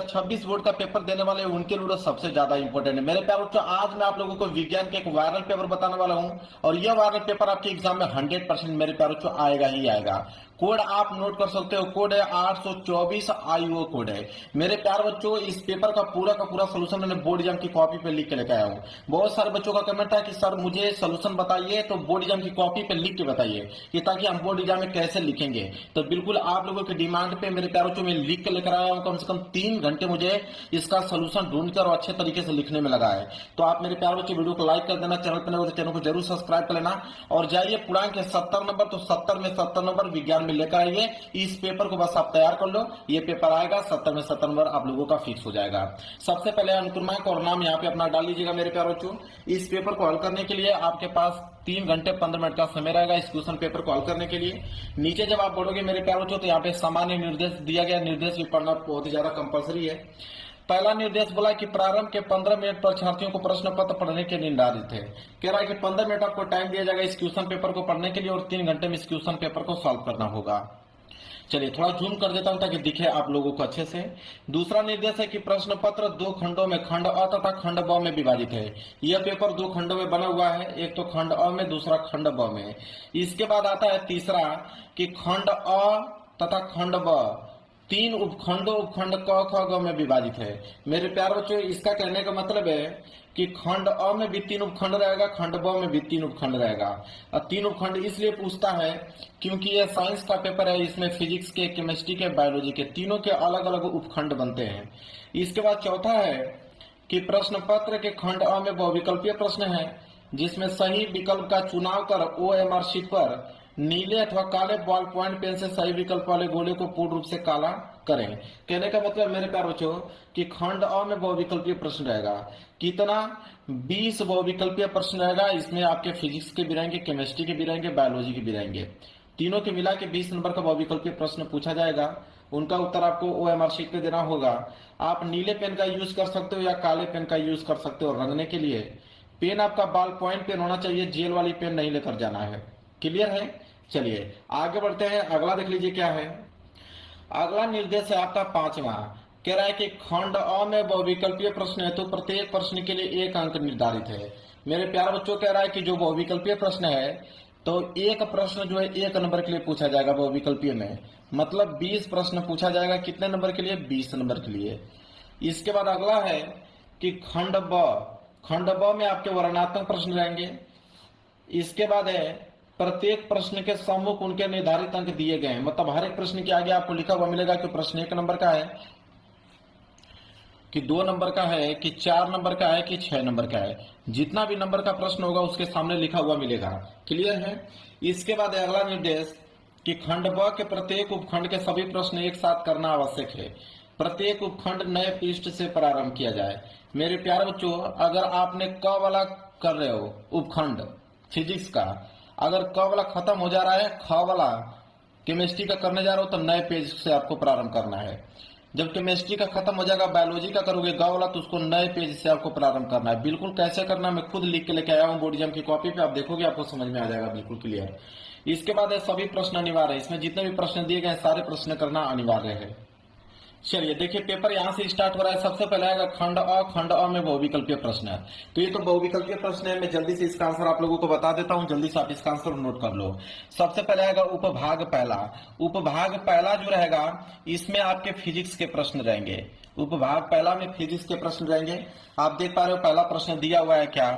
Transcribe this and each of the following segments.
2026 board का paper देने वाले हैं उनके लिए सबसे ज्यादा इंपॉर्टेंट है। मेरे प्यारे बच्चों, आज मैं आप लोगों को विज्ञान के एक वायरल पेपर बताने वाला हूं और यह वायरल पेपर आपके एग्जाम में 100% मेरे प्यारे बच्चों आएगा ही आएगा। कोड आप नोट कर सकते हो, कोड है 824 IO कोड है। मेरे प्यारे बच्चों, इस पेपर का पूरा सोल्यूशन मैंने बोर्ड एग्जाम की कॉपी पे लिख के लेकर आया हूँ। बहुत सारे बच्चों का कमेंट है कि सर मुझे सोल्यूशन बताइए, तो बोर्ड एग्जाम की कॉपी पे लिख के बताइए कि ताकि हम बोर्ड एग्जाम में कैसे लिखेंगे। तो बिल्कुल आप लोगों की डिमांड पे मेरे प्यारे बच्चों मैं लिख के लेकर आया हूँ। कम से कम 3 घंटे मुझे इसका सोल्यूशन ढूंढकर और अच्छे तरीके से लिखने में लगा है। तो आप मेरे प्यारे बच्चों वीडियो को लाइक कर देना, चैनल पर नए हो तो चैनल को जरूर सब्सक्राइब कर लेना और जाइए पूर्णांक के 70 नंबर, तो 70 में 70 नंबर विज्ञान में लेकर आइए। इस पेपर को बस आप तैयार कर लो, ये पेपर आएगा 70 में 70 नंबर आप लोगों का फिक्स हो जाएगा। सबसे पहले अनुक्रमांक और नाम यहाँ पे अपना डाल लीजिएगा मेरे प्यारे बच्चों। इस पेपर को हल करने के लिए आपके पास 3 घंटे 15 मिनट का समय रहेगा इस क्वेश्चन पेपर को हल करने के लिए। नीचे जब आप पढ़ोगे मेरे प्यारे बच्चों तो यहाँ पे सामान्य निर्देश दिया गया, निर्देश भी पढ़ना बहुत ही ज्यादा कंपलसरी है। पहला निर्देश बोला कि प्रारंभ के 15 मिनट परीक्षार्थियों को प्रश्न पत्र पढ़ने के निर्धारित है। कह रहा है कि 15 मिनट आपको टाइम दिया जाएगा इस क्वेश्चन पेपर को पढ़ने के लिए और 3 घंटे में इस क्वेश्चन पेपर को सॉल्व करना होगा। चलिए थोड़ा जूम कर देता हूं ताकि दिखे आप लोगों को अच्छे से। दूसरा निर्देश है कि प्रश्न पत्र 2 खंडों में, खंड अ तथा खंड ब में विभाजित है। यह पेपर 2 खंडों में बना हुआ है, एक तो खंड अ में, दूसरा खंड ब में। इसके बाद आता है तीसरा कि खंड अ तथा खंड ब 3 उपखंडों, उपखंड क ख ग में विभाजित है। मेरे प्यारे बच्चों, इसका कहने का मतलब है कि खंड अ में भी 3 उपखंड रहेगा, खंड ब में भी 3 उपखंड रहेगा। और 3 उपखंड इसलिए पूछता है क्योंकि यह साइंस का पेपर है, इसमें फिजिक्स के, केमिस्ट्री के, बायोलॉजी के तीनों के अलग अलग उपखंड बनते हैं। इसके बाद चौथा है कि प्रश्न पत्र के खंड अ में बहुविकल्पीय प्रश्न है जिसमें सही विकल्प का चुनाव कर OMR शीट पर नीले अथवा काले बॉल पॉइंट पेन से सही विकल्प वाले गोले को पूर्ण रूप से काला करें। कहने का मतलब मेरे प्यारे बच्चों कि खंड अ में बहुविकल्पीय प्रश्न रहेगा। कितना? 20 बहुविकल्पीय प्रश्न रहेगा। इसमें आपके फिजिक्स के भी रहेंगे, केमिस्ट्री के भी रहेंगे, बायोलॉजी के भी रहेंगे। तीनों के मिला के 20 नंबर का बहुविकल्पीय प्रश्न पूछा जाएगा। उनका उत्तर आपको OMR शीट पे देना होगा। आप नीले पेन का यूज कर सकते हो या काले पेन का यूज कर सकते हो रंगने के लिए। पेन आपका बॉल पॉइंट पेन होना चाहिए, जेल वाली पेन नहीं लेकर जाना है। क्लियर है? चलिए आगे बढ़ते हैं। अगला देख लीजिए क्या है। अगला निर्देश है आपका 5वां। कह रहा है कि खंड अ में बहुविकल्पीय प्रश्न है तो प्रत्येक प्रश्न के लिए 1 अंक निर्धारित है। मेरे प्यारे बच्चों, कह रहा है कि जो बहुविकल्पीय प्रश्न है तो एक प्रश्न जो है 1 नंबर के लिए पूछा जाएगा बहुविकल्पीय में। मतलब 20 प्रश्न पूछा जाएगा। कितने नंबर के लिए? 20 नंबर के लिए। इसके बाद अगला है कि खंड ब में आपके वर्णनात्मक प्रश्न रहेंगे। इसके बाद है प्रत्येक प्रश्न के सम्मुख उनके निर्धारित अंक दिए गए हैं। मतलब हर एक प्रश्न के आगे आपको लिखा हुआ मिलेगा कि प्रश्न 1 नंबर का है, कि 2 नंबर का है, कि 4 नंबर का है, कि 6 नंबर का है। जितना भी नंबर का प्रश्न होगा उसके सामने लिखा हुआ मिलेगा। क्लियर है? इसके बाद अगला निर्देश कि खंड ब के प्रत्येक उपखंड के सभी प्रश्न एक साथ करना आवश्यक है। प्रत्येक उपखंड नए पृष्ठ से प्रारंभ किया जाए। मेरे प्यारे बच्चों, अगर आपने क वाला कर रहे हो उपखंड फिजिक्स का, अगर क वाला खत्म हो जा रहा है, ख वाला केमिस्ट्री का करने जा रहे हो तो नए पेज से आपको प्रारंभ करना है। जब केमिस्ट्री का खत्म हो जाएगा, बायोलॉजी का करोगे ग वाला, तो उसको नए पेज से आपको प्रारंभ करना है। बिल्कुल कैसे करना मैं खुद लिख के लेके आया हूँ बोर्ड एग्जाम की कॉपी पे, आप देखोगे आपको समझ में आ जाएगा बिल्कुल क्लियर। इसके बाद है सभी प्रश्न अनिवार्य है। इसमें जितने भी प्रश्न दिए गए सारे प्रश्न करना अनिवार्य है। चलिए देखिए पेपर यहां से स्टार्ट हो रहा है। सबसे पहले आएगा खंड अ में बहुविकल्पीय प्रश्न है। तो ये तो बहुविकल्पीय प्रश्न है, मैं जल्दी से इसका आंसर आप लोगों को बता देता हूं, जल्दी से आप इसका आंसर नोट कर लो। सबसे पहले आएगा उपभाग पहला। उपभाग पहला जो रहेगा इसमें आपके फिजिक्स के प्रश्न रहेंगे। उपभाग पहला में फिजिक्स के प्रश्न रहेंगे। आप देख पा रहे हो पहला प्रश्न दिया हुआ है क्या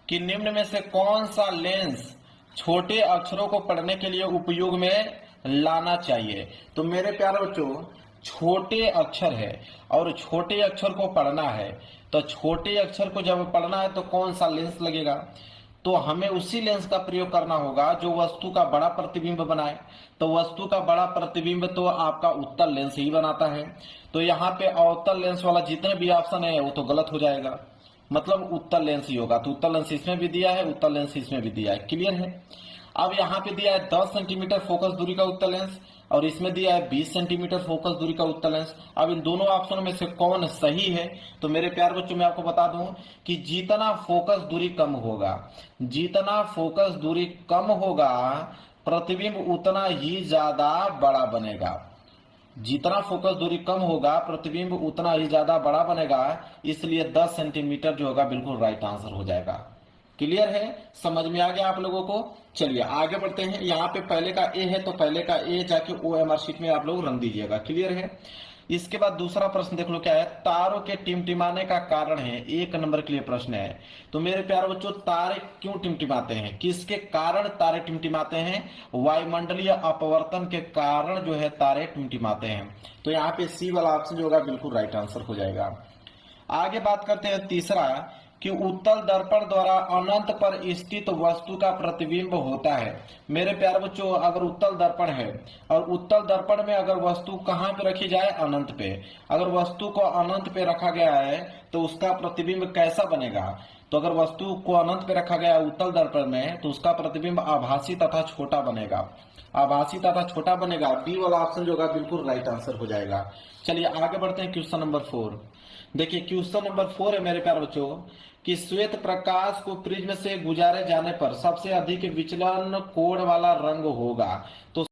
कि निम्न में से कौन सा लेंस छोटे अक्षरों को पढ़ने के लिए उपयोग में लाना चाहिए। तो मेरे प्यारे बच्चों, छोटे अक्षर है और छोटे अक्षर को पढ़ना है, तो छोटे अक्षर को जब पढ़ना है तो कौन सा लेंस लगेगा? तो हमें उसी लेंस का प्रयोग करना होगा जो वस्तु का बड़ा प्रतिबिंब बनाए। तो वस्तु का बड़ा प्रतिबिंब तो आपका उत्तल लेंस ही बनाता है। तो यहाँ पे अवतल लेंस वाला जितने भी ऑप्शन है वो तो गलत हो जाएगा, मतलब उत्तल लेंस ही होगा। तो उत्तल लेंस इसमें भी दिया है, उत्तल लेंस इसमें भी दिया है। क्लियर है? अब यहाँ पे दिया है 10 सेंटीमीटर फोकस दूरी का उत्तल लेंस और इसमें दिया है 20 सेंटीमीटर फोकस दूरी का उत्तल लेंस। अब इन दोनों ऑप्शनों में से कौन सही है? तो मेरे प्यार बच्चों मैं आपको बता दूं कि जितना फोकस दूरी कम होगा, जितना फोकस दूरी कम होगा प्रतिबिंब उतना ही ज्यादा बड़ा बनेगा। जितना फोकस दूरी कम होगा प्रतिबिंब उतना ही ज्यादा बड़ा बनेगा, इसलिए 10 सेंटीमीटर जो होगा बिल्कुल राइट आंसर हो जाएगा। क्लियर है, समझ में आ गया आप लोगों को। चलिए आगे बढ़ते हैं। यहाँ पे पहले का ए है तो पहले का ए जाके OMR शीट में आप लोग रंग दीजिएगा। क्लियर है। इसके बाद दूसरा प्रश्न देख लो क्या है। तारों के टिमटिमाने का कारण है, 1 नंबर के लिए प्रश्न है। तो मेरे प्यारे बच्चों तारे क्यों टिमटिमाते हैं, किसके कारण तारे टिमटिमाते हैं? वायुमंडलीय अपवर्तन के कारण जो है तारे टिमटिमाते हैं। तो यहाँ पे सी वाला ऑप्शन जो होगा बिल्कुल राइट आंसर हो जाएगा। आगे बात करते हैं तीसरा कि उत्तल दर्पण द्वारा अनंत पर स्थित वस्तु का प्रतिबिंब होता है। मेरे प्यारे बच्चों अगर उत्तल दर्पण है और उत्तल दर्पण में अगर वस्तु कहाँ पे रखी जाए, अनंत पे, अगर वस्तु को अनंत पे रखा गया है तो उसका प्रतिबिंब कैसा बनेगा? तो अगर वस्तु को अनंत पे रखा गया उत्तल दर्पण में तो उसका प्रतिबिंब आभासी तथा छोटा बनेगा। आभासी तथा छोटा बनेगा। बी वाला ऑप्शन जो होगा बिल्कुल राइट आंसर हो जाएगा। चलिए आगे बढ़ते हैं क्वेश्चन नंबर 4। देखिए क्वेश्चन नंबर 4 है मेरे प्यारे बच्चों कि श्वेत प्रकाश को प्रिज्म से गुजारे जाने पर सबसे अधिक विचलन कोण वाला रंग होगा। तो